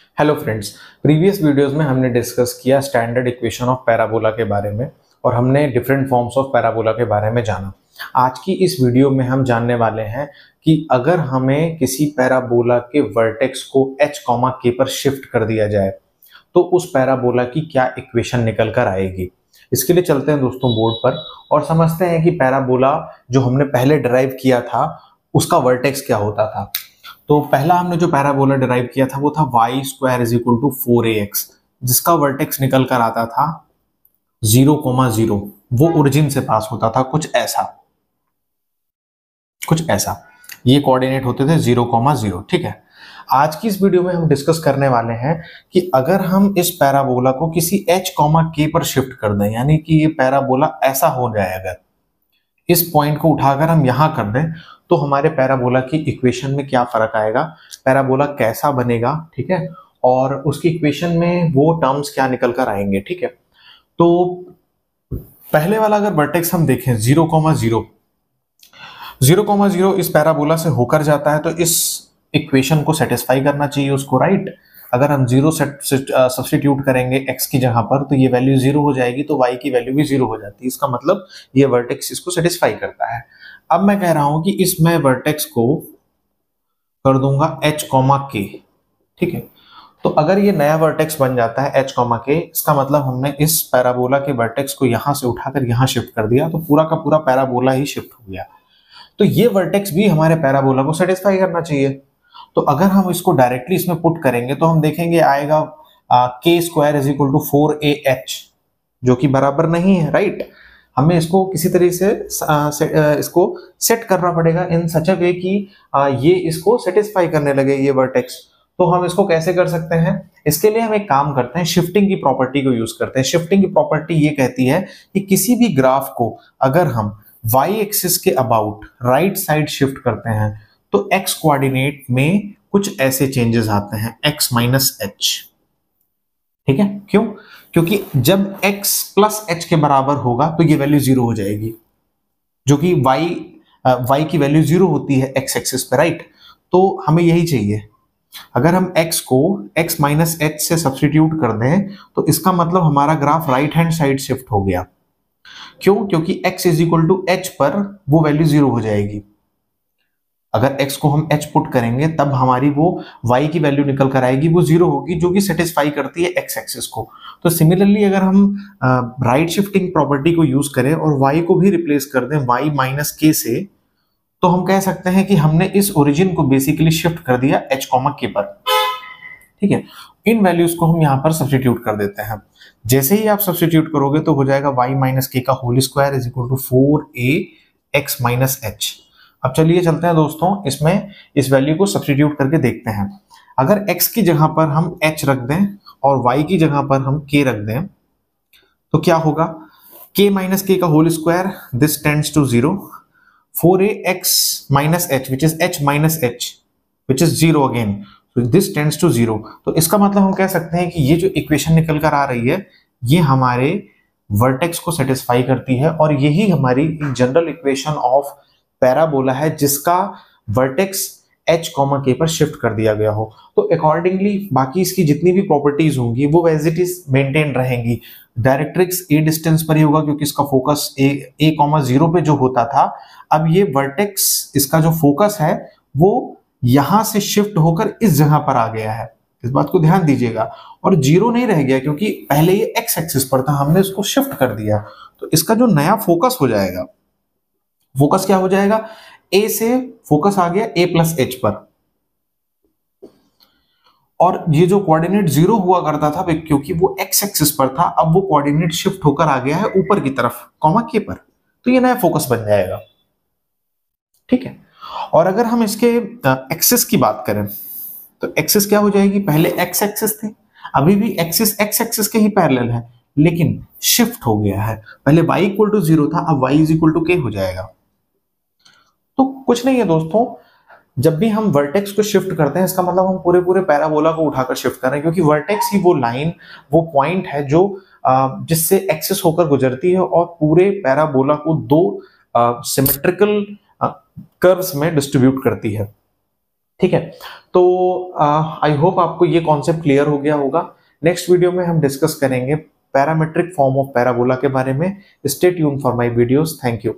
Hello friends. Previous videos में हमने discuss किया स्टैंडर्ड इक्वेशन ऑफ पैराबोला के बारे में और हमने डिफरेंट फॉर्म्स ऑफ पैराबोला के बारे में जाना। आज की इस वीडियो में हम जानने वाले हैं कि अगर हमें किसी पैराबोला के वर्टेक्स को h, k पर शिफ्ट कर दिया जाए तो उस पैराबोला की क्या इक्वेशन निकल कर आएगी। इसके लिए चलते हैं दोस्तों बोर्ड पर और समझते हैं कि पैराबोला जो हमने पहले डिराइव किया था उसका वर्टेक्स क्या होता था। तो पहला हमने जो पैराबोला डिराइव किया था वो था y square is equal to 4ax, जिसका वर्टेक्स निकल कर आता था 0,0। वो ओरिजिन से पास होता था कुछ ऐसा ये कोऑर्डिनेट होते थे 0,0। ठीक है, आज की इस वीडियो में हम डिस्कस करने वाले हैं कि अगर हम इस पैराबोला को किसी h, k पर शिफ्ट कर दें, यानी कि ये पैराबोला ऐसा हो जाए, अगर इस पॉइंट को उठाकर हम यहां कर दें तो हमारे पैराबोला की इक्वेशन में क्या फर्क आएगा, पैराबोला कैसा बनेगा। ठीक है, और उसकी इक्वेशन में वो टर्म्स क्या निकल कर आएंगे। ठीक है, तो पहले वाला अगर वर्टेक्स हम देखें 0,0 इस पैराबोला से होकर जाता है तो इस इक्वेशन को सेटिस्फाई करना चाहिए उसको, राइट। अगर हम 0 सब्स्टिट्यूट करेंगे x की जगह पर तो ये वैल्यू 0 हो जाएगी, तो y की वैल्यू भी 0 हो जाती है। इसका मतलब ये वर्टेक्स इसको सेटिस्फाई करता है। अब मैं कह रहा हूं कि इसमें वर्टेक्स को कर दूंगा h, k। ठीक है, तो अगर ये नया वर्टेक्स बन जाता है h, k, इसका मतलब हमने इस पैराबोला के वर्टेक्स को यहां से उठाकर यहां शिफ्ट कर दिया, तो पूरा का पूरा पैराबोला ही शिफ्ट हो गया। तो ये वर्टेक्स भी हमारे पैराबोला को सेटिस्फाई करना चाहिए। तो अगर हम इसको डायरेक्टली इसमें पुट करेंगे तो हम देखेंगे आएगा k square is equal to 4ah, जो कि बराबर नहीं है, राइट। हमें इसको किसी तरीके से इसको सेट करना पड़ेगा इन सच अ वे कि ये इसको सेटिस्फाई करने लगे ये वर्टेक्स। तो हम इसको कैसे कर सकते हैं, इसके लिए हम एक काम करते हैं, शिफ्टिंग की प्रॉपर्टी को यूज करते हैं। शिफ्टिंग की प्रॉपर्टी ये कहती है कि किसी भी ग्राफ को अगर हम y एक्सिस के अबाउट राइट साइड शिफ्ट करते हैं तो x कोऑर्डिनेट में कुछ ऐसे चेंजेस आते हैं, x माइनस h। ठीक है, क्यों? क्योंकि जब x प्लस h के बराबर होगा तो ये वैल्यू 0 हो जाएगी, जो कि y की वैल्यू 0 होती है x एक्सिस पे, राइट। तो हमें यही चाहिए। अगर हम x को x माइनस h से सब्स्टिट्यूट कर दें तो इसका मतलब हमारा graph right hand side shift हो गया। क्यों? क्योंकि x is equal to h पर वो वैल्यू 0 हो जाएगी। अगर x को हम h पुट करेंगे तब हमारी वो y की वैल्यू निकल कर आएगी, वो 0 होगी, जो कि सेटिस्फाई करती है x एक्सिस को। तो सिमिलरली अगर हम राइट शिफ्टिंग प्रॉपर्टी को यूज करें और y को भी रिप्लेस कर दें y माइनस k से, तो हम कह सकते हैं कि हमने इस ओरिजिन को बेसिकली शिफ्ट कर दिया h, k पर। ठीक है, इन वैल्यूज को हम यहाँ पर सब्स्टिट्यूट कर देते हैं। जैसे ही आप सब्स्टिट्यूट करोगे तो हो जाएगा y माइनस k का whole square is equal to 4ax minus h। अब चलिए चलते हैं दोस्तों, इसमें इस वैल्यू को सब्स्टिट्यूट करके देखते हैं। अगर x की जगह पर हम h रख दें और y की जगह पर हम k रख दें तो क्या होगा, k माइनस k का whole square, this tends to 0, 4ax minus h which is h minus h which is 0 again, this tends to 0। तो इसका मतलब हम कह सकते हैं कि ये जो इक्वेशन निकल कर आ रही है ये हमारे वर्टेक्स को सेटिस्फाई करती है और यही हमारी जनरल इक्वेशन ऑफ पैराबोला है जिसका वर्टेक्स h, k पर शिफ्ट कर दिया गया हो। तो अकॉर्डिंगली बाकी इसकी जितनी भी प्रॉपर्टीज होंगी वो एज इट इज मेंटेन रहेंगी। डायरेक्ट्रिक्स a डिस्टेंस पर ही होगा क्योंकि इसका फोकस a, 0 पे जो होता था, अब ये वर्टेक्स इसका जो फोकस है वो यहां से शिफ्ट होकर इस जगह पर आ गया है। इस बात को ध्यान दीजिएगा, और 0 नहीं रह गया क्योंकि पहले ये x एक्सिस पर था, हमने इसको शिफ्ट कर दिया। तो इसका जो नया फोकस हो जाएगा, फोकस क्या हो जाएगा, a से फोकस आ गया a प्लस h पर, और ये जो कोऑर्डिनेट 0 हुआ करता था क्योंकि वो x एक्सिस पर था, अब वो कोऑर्डिनेट शिफ्ट होकर आ गया है ऊपर की तरफ k पर, तो ये नया फोकस बन जाएगा। ठीक है, और अगर हम इसके एक्सिस की बात करें तो एक्सिस क्या हो जाएगी, पहले x एक्सिस थी, अभी भी एक्सिस x एक्सिस के ही पैरेलल है लेकिन शिफ्ट हो गया है। पहले y इक्वल टू 0 था, अब y is equal to k हो जाएगा। तो कुछ नहीं है दोस्तों, जब भी हम वर्टेक्स को शिफ्ट करते हैं इसका मतलब हम पूरे पैराबोला को उठाकर शिफ्ट कर रहे हैं, क्योंकि वर्टेक्स ही वो लाइन, वो पॉइंट है जो जिससे एक्सिस होकर गुजरती है और पूरे पैराबोला को दो सिमेट्रिकल कर्व्स में डिस्ट्रीब्यूट करती है। ठीक है, तो आई होप आपको ये कॉन्सेप्ट क्लियर हो गया होगा। नेक्स्ट वीडियो में हम डिस्कस करेंगे पैरामेट्रिक फॉर्म ऑफ पैराबोला के बारे में। Stay tune for my videos. Thank you.